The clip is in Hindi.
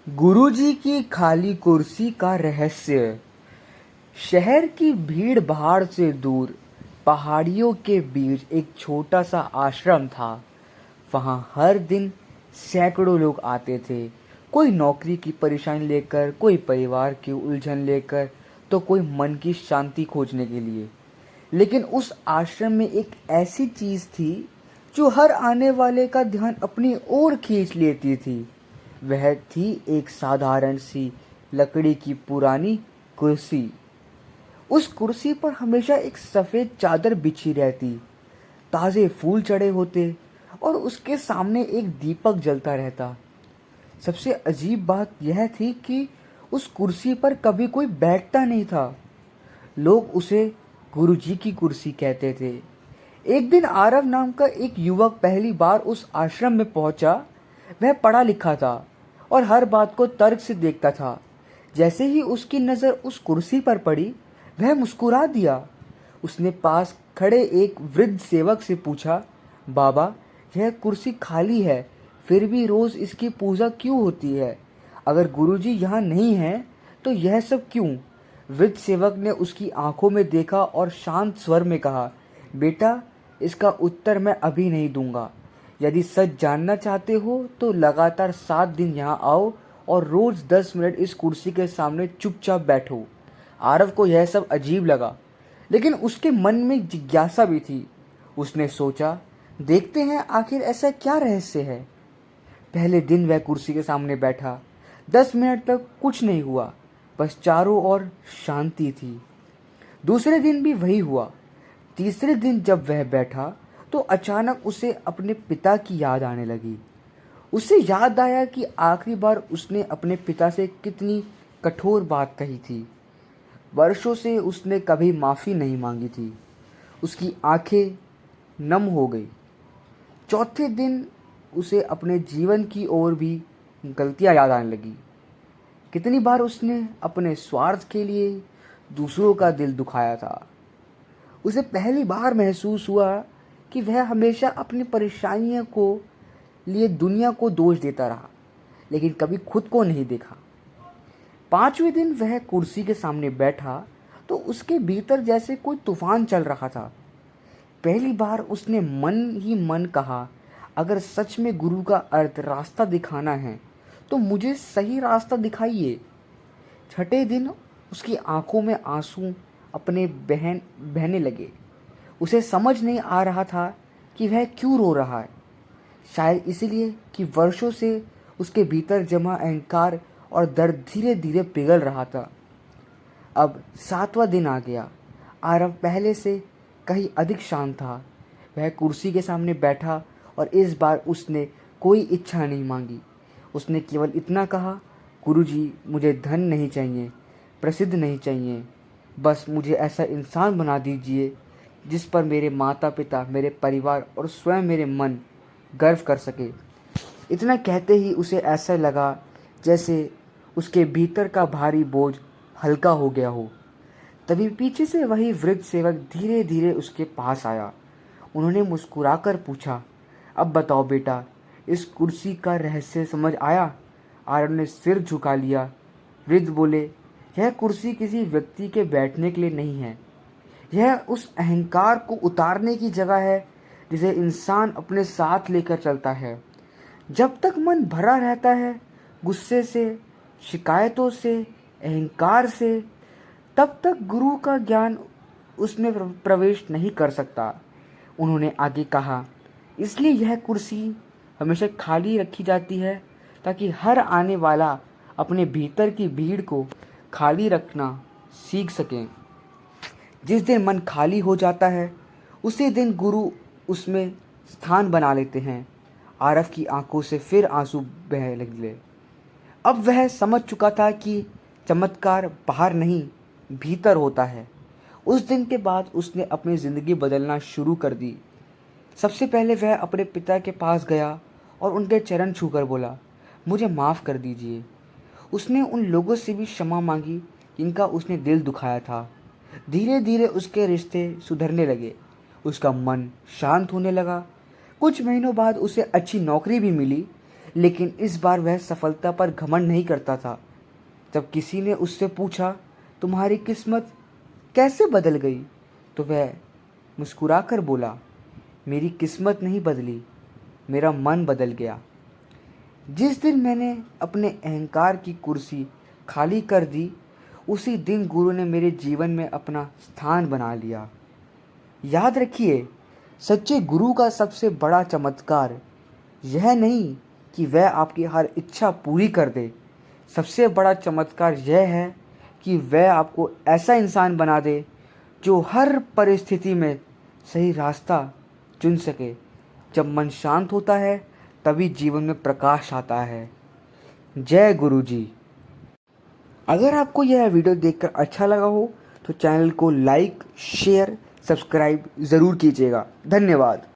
गुरुजी की खाली कुर्सी का रहस्य। शहर की भीड़ भाड़ से दूर पहाड़ियों के बीच एक छोटा सा आश्रम था। वहाँ हर दिन सैकड़ों लोग आते थे। कोई नौकरी की परेशानी लेकर, कोई परिवार की उलझन लेकर, तो कोई मन की शांति खोजने के लिए। लेकिन उस आश्रम में एक ऐसी चीज थी जो हर आने वाले का ध्यान अपनी ओर खींच लेती थी। वह थी एक साधारण सी लकड़ी की पुरानी कुर्सी। उस कुर्सी पर हमेशा एक सफेद चादर बिछी रहती, ताजे फूल चढ़े होते और उसके सामने एक दीपक जलता रहता। सबसे अजीब बात यह थी कि उस कुर्सी पर कभी कोई बैठता नहीं था। लोग उसे गुरुजी की कुर्सी कहते थे। एक दिन आरव नाम का एक युवक पहली बार उस आश्रम में पहुंचा। वह पढ़ा लिखा था और हर बात को तर्क से देखता था। जैसे ही उसकी नज़र उस कुर्सी पर पड़ी, वह मुस्कुरा दिया। उसने पास खड़े एक वृद्ध सेवक से पूछा, बाबा, यह कुर्सी खाली है, फिर भी रोज इसकी पूजा क्यों होती है? अगर गुरुजी यहाँ नहीं हैं, तो यह सब क्यों? वृद्ध सेवक ने उसकी आंखों में देखा और शांत स्वर में कहा, बेटा, इसका उत्तर मैं अभी नहीं दूंगा। यदि सच जानना चाहते हो तो लगातार 7 दिन यहाँ आओ और रोज 10 मिनट इस कुर्सी के सामने चुपचाप बैठो। आरव को यह सब अजीब लगा, लेकिन उसके मन में जिज्ञासा भी थी। उसने सोचा, देखते हैं आखिर ऐसा क्या रहस्य है। पहले दिन वह कुर्सी के सामने बैठा। 10 मिनट तक कुछ नहीं हुआ, बस चारों ओर शांति थी। दूसरे दिन भी वही हुआ। तीसरे दिन जब वह बैठा तो अचानक उसे अपने पिता की याद आने लगी। उसे याद आया कि आखिरी बार उसने अपने पिता से कितनी कठोर बात कही थी। वर्षों से उसने कभी माफ़ी नहीं मांगी थी। उसकी आंखें नम हो गई। चौथे दिन उसे अपने जीवन की और भी गलतियां याद आने लगी। कितनी बार उसने अपने स्वार्थ के लिए दूसरों का दिल दुखाया था। उसे पहली बार महसूस हुआ कि वह हमेशा अपनी परेशानियों को लिए दुनिया को दोष देता रहा, लेकिन कभी खुद को नहीं देखा। 5वें दिन वह कुर्सी के सामने बैठा तो उसके भीतर जैसे कोई तूफान चल रहा था। पहली बार उसने मन ही मन कहा, अगर सच में गुरु का अर्थ रास्ता दिखाना है तो मुझे सही रास्ता दिखाइए। छठे दिन उसकी आंखों में आंसू अपने बहने लगे। उसे समझ नहीं आ रहा था कि वह क्यों रो रहा है। शायद इसलिए कि वर्षों से उसके भीतर जमा अहंकार और दर्द धीरे धीरे पिघल रहा था। अब 7वां दिन आ गया। आरव पहले से कहीं अधिक शांत था। वह कुर्सी के सामने बैठा और इस बार उसने कोई इच्छा नहीं मांगी। उसने केवल इतना कहा, गुरुजी, मुझे धन नहीं चाहिए, प्रसिद्ध नहीं चाहिए, बस मुझे ऐसा इंसान बना दीजिए जिस पर मेरे माता पिता, मेरे परिवार और स्वयं मेरे मन गर्व कर सके। इतना कहते ही उसे ऐसा लगा जैसे उसके भीतर का भारी बोझ हल्का हो गया हो। तभी पीछे से वही वृद्ध सेवक धीरे धीरे उसके पास आया। उन्होंने मुस्कुराकर पूछा, अब बताओ बेटा, इस कुर्सी का रहस्य समझ आया? आरव ने सिर झुका लिया। वृद्ध बोले, यह कुर्सी किसी व्यक्ति के बैठने के लिए नहीं है। यह उस अहंकार को उतारने की जगह है जिसे इंसान अपने साथ लेकर चलता है। जब तक मन भरा रहता है गुस्से से, शिकायतों से, अहंकार से, तब तक गुरु का ज्ञान उसमें प्रवेश नहीं कर सकता। उन्होंने आगे कहा, इसलिए यह कुर्सी हमेशा खाली रखी जाती है ताकि हर आने वाला अपने भीतर की भीड़ को खाली रखना सीख सकें। जिस दिन मन खाली हो जाता है उसी दिन गुरु उसमें स्थान बना लेते हैं। आरव की आंखों से फिर आंसू बह लगे। अब वह समझ चुका था कि चमत्कार बाहर नहीं, भीतर होता है। उस दिन के बाद उसने अपनी ज़िंदगी बदलना शुरू कर दी। सबसे पहले वह अपने पिता के पास गया और उनके चरण छूकर बोला, मुझे माफ़ कर दीजिए। उसने उन लोगों से भी क्षमा मांगी जिनका उसने दिल दुखाया था। धीरे धीरे उसके रिश्ते सुधरने लगे। उसका मन शांत होने लगा। कुछ महीनों बाद उसे अच्छी नौकरी भी मिली, लेकिन इस बार वह सफलता पर घमंड नहीं करता था। जब किसी ने उससे पूछा, तुम्हारी किस्मत कैसे बदल गई, तो वह मुस्कुराकर बोला, मेरी किस्मत नहीं बदली, मेरा मन बदल गया। जिस दिन मैंने अपने अहंकार की कुर्सी खाली कर दी, उसी दिन गुरु ने मेरे जीवन में अपना स्थान बना लिया। याद रखिए, सच्चे गुरु का सबसे बड़ा चमत्कार यह नहीं कि वह आपकी हर इच्छा पूरी कर दे। सबसे बड़ा चमत्कार यह है कि वह आपको ऐसा इंसान बना दे जो हर परिस्थिति में सही रास्ता चुन सके। जब मन शांत होता है तभी जीवन में प्रकाश आता है। जय गुरु जी। अगर आपको यह वीडियो देखकर अच्छा लगा हो तो चैनल को लाइक, शेयर, सब्सक्राइब ज़रूर कीजिएगा। धन्यवाद।